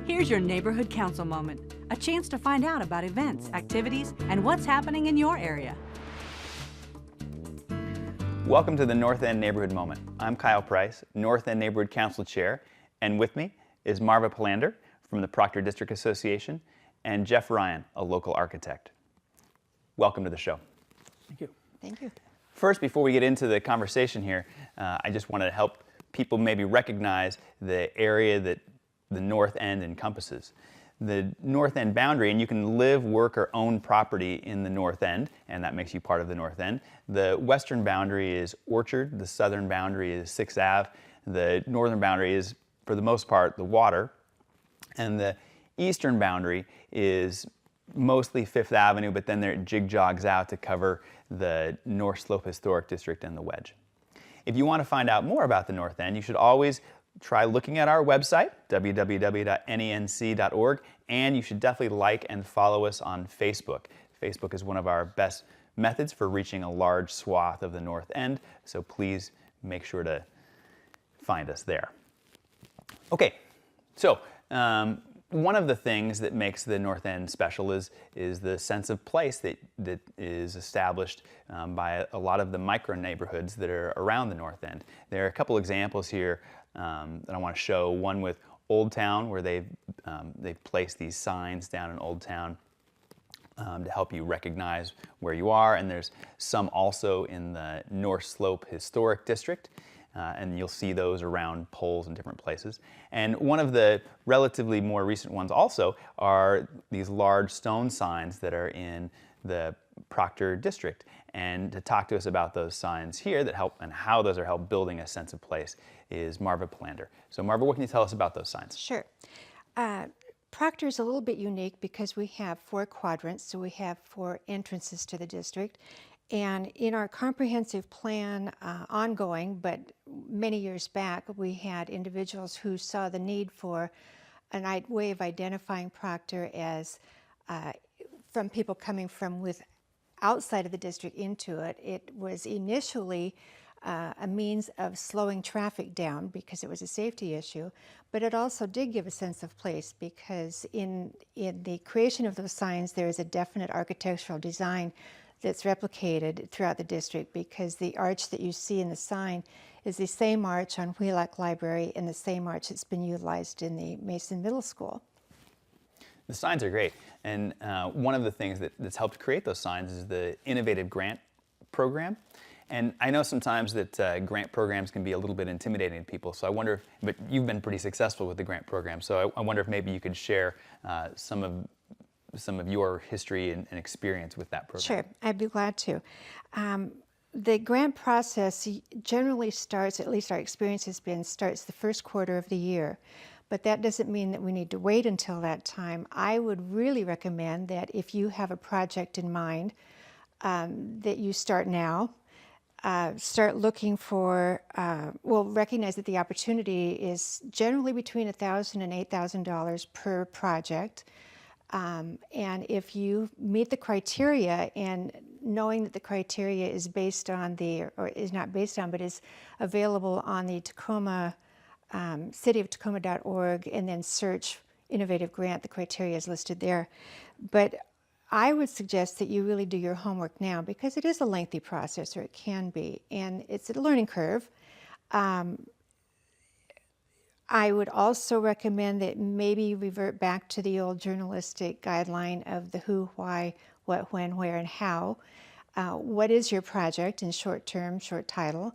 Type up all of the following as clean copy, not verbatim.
Here's your Neighborhood Council moment, a chance to find out about events, activities, and what's happening in your area. Welcome to the North End Neighborhood Moment. I'm Kyle Price, North End Neighborhood Council Chair, and with me is Marva Palander from the Proctor District Association and Jeff Ryan, a local architect. Welcome to the show. Thank you. Thank you. First, before we get into the conversation here, I just want to help people maybe recognize the area that the North End encompasses. The North End boundary, and you can live, work, or own property in the North End, and that makes you part of the North End. The western boundary is Orchard, the southern boundary is 6th Ave, the northern boundary is, for the most part, the water, and the eastern boundary is mostly 5th Avenue, but then it jig-jogs out to cover the North Slope Historic District and the Wedge. If you want to find out more about the North End, you should always try looking at our website, www.nenc.org, and you should definitely like and follow us on Facebook. Facebook is one of our best methods for reaching a large swath of the North End, so please make sure to find us there. Okay, so one of the things that makes the North End special is the sense of place that is established by a lot of the micro neighborhoods that are around the North End. There are a couple examples here that I want to show. One with Old Town, where they've placed these signs down in Old Town to help you recognize where you are, and there's some also in the North Slope Historic District. And you'll see those around poles in different places. And one of the relatively more recent ones also are these large stone signs that are in the Proctor District. And to talk to us about those signs here that help and how those are help building a sense of place is Marva Palander. So Marva, what can you tell us about those signs? Sure. Proctor is a little bit unique because we have 4 quadrants, so we have 4 entrances to the district. And in our comprehensive plan, ongoing, but many years back, we had individuals who saw the need for a way of identifying Proctor as from people coming from outside of the district into it. It was initially a means of slowing traffic down because it was a safety issue, but it also did give a sense of place because in the creation of those signs, there is a definite architectural design that's replicated throughout the district, because the arch that you see in the sign is the same arch on Wheelock Library and the same arch that's been utilized in the Mason Middle School. The signs are great, and one of the things that's helped create those signs is the innovative grant program. And I know sometimes that grant programs can be a little bit intimidating to people, so I wonder but you've been pretty successful with the grant program, so I wonder if maybe you could share some of your history and experience with that program. Sure, I'd be glad to. The grant process generally starts, at least our experience has been, starts the first quarter of the year. But that doesn't mean that we need to wait until that time. I would really recommend that if you have a project in mind, that you start now. Start looking for, recognize that the opportunity is generally between $1,000 and $8,000 per project. And if you meet the criteria, and knowing that the criteria is based on or is not based on, but is available on the Tacoma, cityoftacoma.org, and then search Innovative Grant, the criteria is listed there. But I would suggest that you really do your homework now, because it is a lengthy process, or it can be, and it's a learning curve. I would also recommend that maybe revert back to the old journalistic guideline of the who, why, what, when, where, and how. What is your project in short term, short title,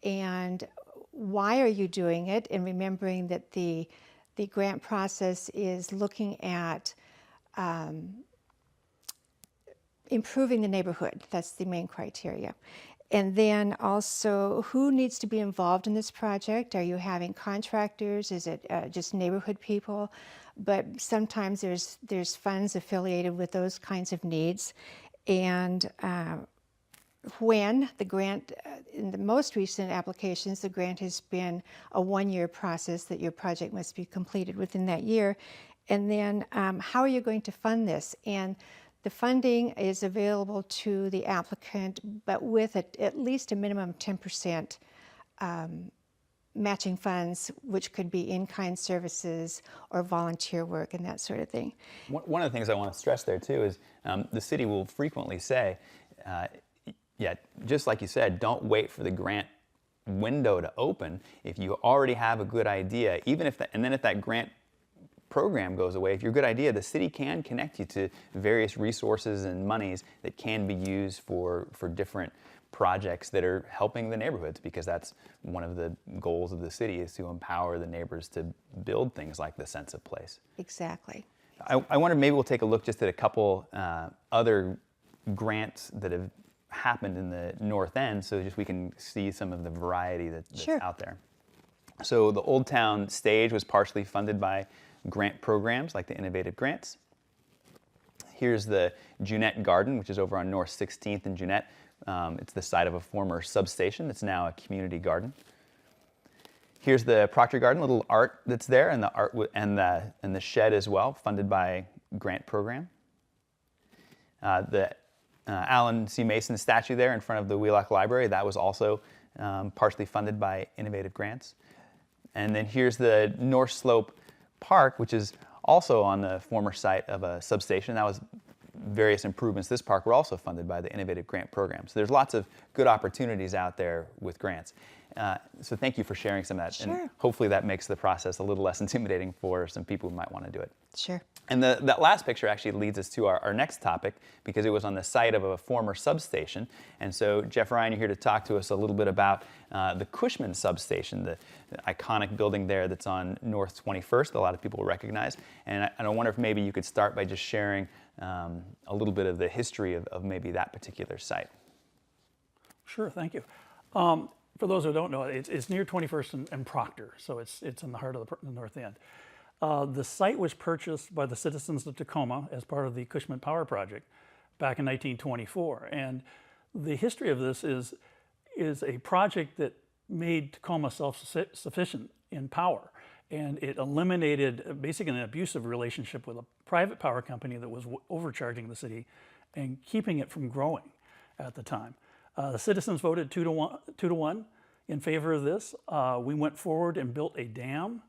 and why are you doing it? And remembering that the grant process is looking at improving the neighborhood. That's the main criteria. And then also, who needs to be involved in this project? Are you having contractors? Is it just neighborhood people? But sometimes there's funds affiliated with those kinds of needs. And when the grant, in the most recent applications, the grant has been a 1-year process that your project must be completed within that year. And then how are you going to fund this? And the funding is available to the applicant, but with at least a minimum 10% matching funds, which could be in-kind services or volunteer work and that sort of thing. One of the things I want to stress there too is the city will frequently say, yeah, just like you said, don't wait for the grant window to open. If you already have a good idea, even if and then if that grant program goes away, if you're a good idea, the city can connect you to various resources and monies that can be used for different projects that are helping the neighborhoods, because that's one of the goals of the city, is to empower the neighbors to build things like the sense of place. Exactly. I wonder, maybe we'll take a look just at a couple other grants that have happened in the North End, so just we can see some of the variety that's Sure. out there. So the Old Town Stage was partially funded by grant programs like the Innovative Grants. Here's the Junette Garden, which is over on North 16th in Junette. It's the site of a former substation. It's now a community garden. Here's the Proctor Garden, little art that's there, and the art and the shed as well, funded by grant program. The Alan C. Mason statue there in front of the Wheelock Library, that was also partially funded by Innovative Grants. And then here's the North Slope Park, which is also on the former site of a substation. That was various improvements. This park were also funded by the Innovative Grant Program. So there's lots of good opportunities out there with grants. So thank you for sharing some of that. Sure. And hopefully that makes the process a little less intimidating for some people who might want to do it. Sure. And that last picture actually leads us to our next topic, because it was on the site of a former substation. And so, Jeff Ryan, you're here to talk to us a little bit about the Cushman Substation, the iconic building there that's on North 21st that a lot of people will recognize. And I wonder if maybe you could start by just sharing a little bit of the history of maybe that particular site. Sure, thank you. For those who don't know, it's near 21st and Proctor, so it's in the heart of the North End. The site was purchased by the citizens of Tacoma as part of the Cushman Power Project back in 1924. And the history of this is a project that made Tacoma self-sufficient in power. And it eliminated basically an abusive relationship with a private power company that was overcharging the city and keeping it from growing at the time. The citizens voted 2-1 in favor of this. We went forward and built a dam,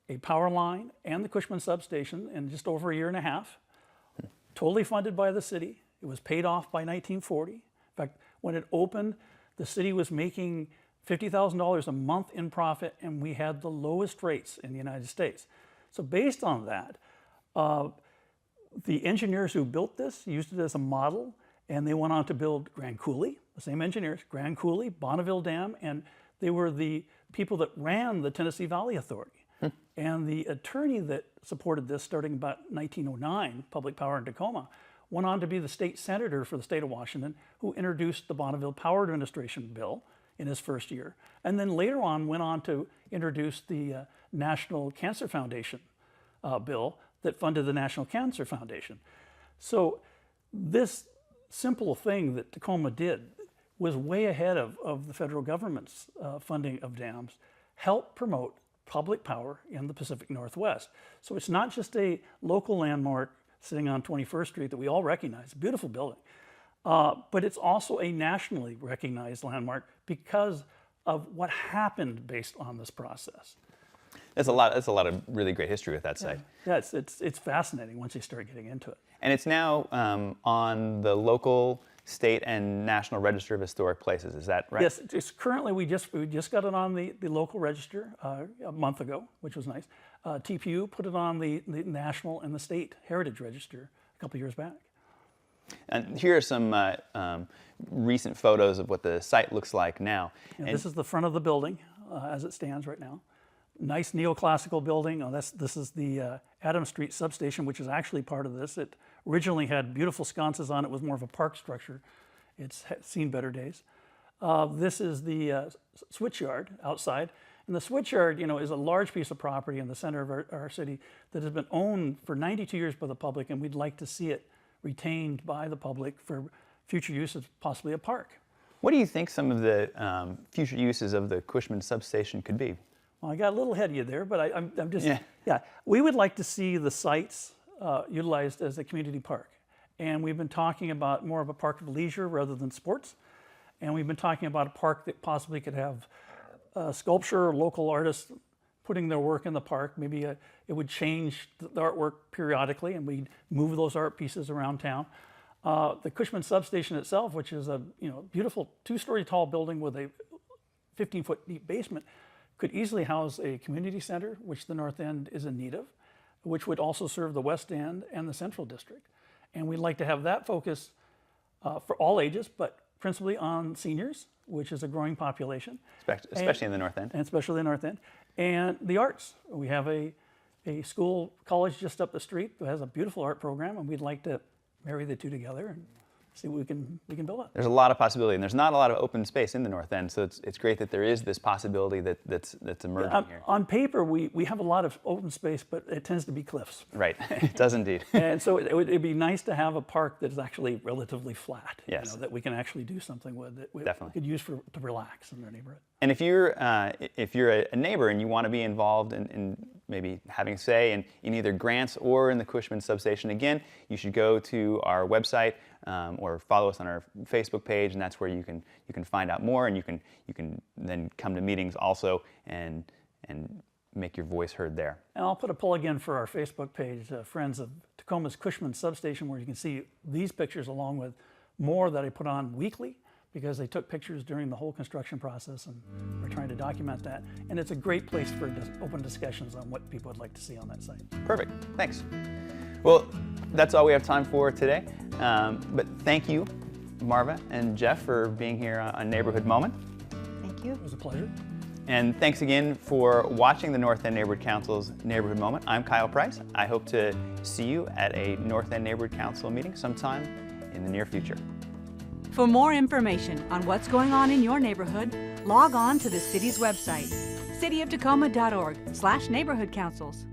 a power line, and the Cushman Substation in just over a year and a half, totally funded by the city. It was paid off by 1940. In fact, when it opened, the city was making $50,000 a month in profit, and we had the lowest rates in the United States. So based on that, the engineers who built this used it as a model, and they went on to build Grand Coulee, the same engineers, Grand Coulee, Bonneville Dam, and they were the people that ran the Tennessee Valley Authority. And the attorney that supported this starting about 1909, Public Power in Tacoma, went on to be the state senator for the state of Washington, who introduced the Bonneville Power Administration bill in his first year. And then later on went on to introduce the National Cancer Foundation bill that funded the National Cancer Foundation. So this simple thing that Tacoma did was way ahead of the federal government's funding of dams, helped promote public power in the Pacific Northwest. So it's not just a local landmark sitting on 21st Street that we all recognize, a beautiful building, but it's also a nationally recognized landmark because of what happened based on this process. That's a lot of really great history with that site. Yeah, it's fascinating once you start getting into it. And it's now on the local, state, and national register of historic places. Is that right? Yes, it's currently, we just got it on the local register a month ago, which was nice. TPU put it on the national and the state heritage register a couple years back. And here are some recent photos of what the site looks like now. And this is the front of the building as it stands right now. Nice neoclassical building. This is the Adams Street substation, which is actually part of this. It originally had beautiful sconces on it. It was more of a park structure. It's seen better days. This is the switchyard outside. And the switchyard, is a large piece of property in the center of our city that has been owned for 92 years by the public, and we'd like to see it retained by the public for future use as possibly a park. What do you think some of the future uses of the Cushman Substation could be? Well, I got a little ahead of you there, but I'm just, yeah. We would like to see the sites utilized as a community park. And we've been talking about more of a park of leisure rather than sports. And we've been talking about a park that possibly could have sculpture or local artists putting their work in the park. Maybe it would change the artwork periodically, and we'd move those art pieces around town. The Cushman Substation itself, which is a beautiful 2-story tall building with a 15-foot deep basement, could easily house a community center, which the North End is in need of, which would also serve the West End and the Central District. And we'd like to have that focus for all ages, but principally on seniors, which is a growing population. Especially in the North End. And especially the North End. And the arts. We have a school college just up the street that has a beautiful art program, and we'd like to marry the two together and see what we can build up. There's a lot of possibility, and there's not a lot of open space in the North End, so it's great that there is this possibility that's emerging here. On paper, we have a lot of open space, but it tends to be cliffs. Right, it does indeed. And so it'd be nice to have a park that is actually relatively flat. Yes. That we can actually do something with that we Definitely. could use to relax in their neighborhood. And if you're a neighbor and you want to be involved in maybe having a say in either grants or in the Cushman Substation, again, you should go to our website or follow us on our Facebook page, and that's where you can find out more, and you can then come to meetings also and make your voice heard there. And I'll put a poll again for our Facebook page, Friends of Tacoma's Cushman Substation, where you can see these pictures along with more that I put on weekly, because they took pictures during the whole construction process, and we're trying to document that. And it's a great place for open discussions on what people would like to see on that site. Perfect, thanks. Well, that's all we have time for today. But thank you, Marva and Jeff, for being here on Neighborhood Moment. Thank you. It was a pleasure. And thanks again for watching the North End Neighborhood Council's Neighborhood Moment. I'm Kyle Price. I hope to see you at a North End Neighborhood Council meeting sometime in the near future. For more information on what's going on in your neighborhood, log on to the city's website, cityoftacoma.org/neighborhood councils.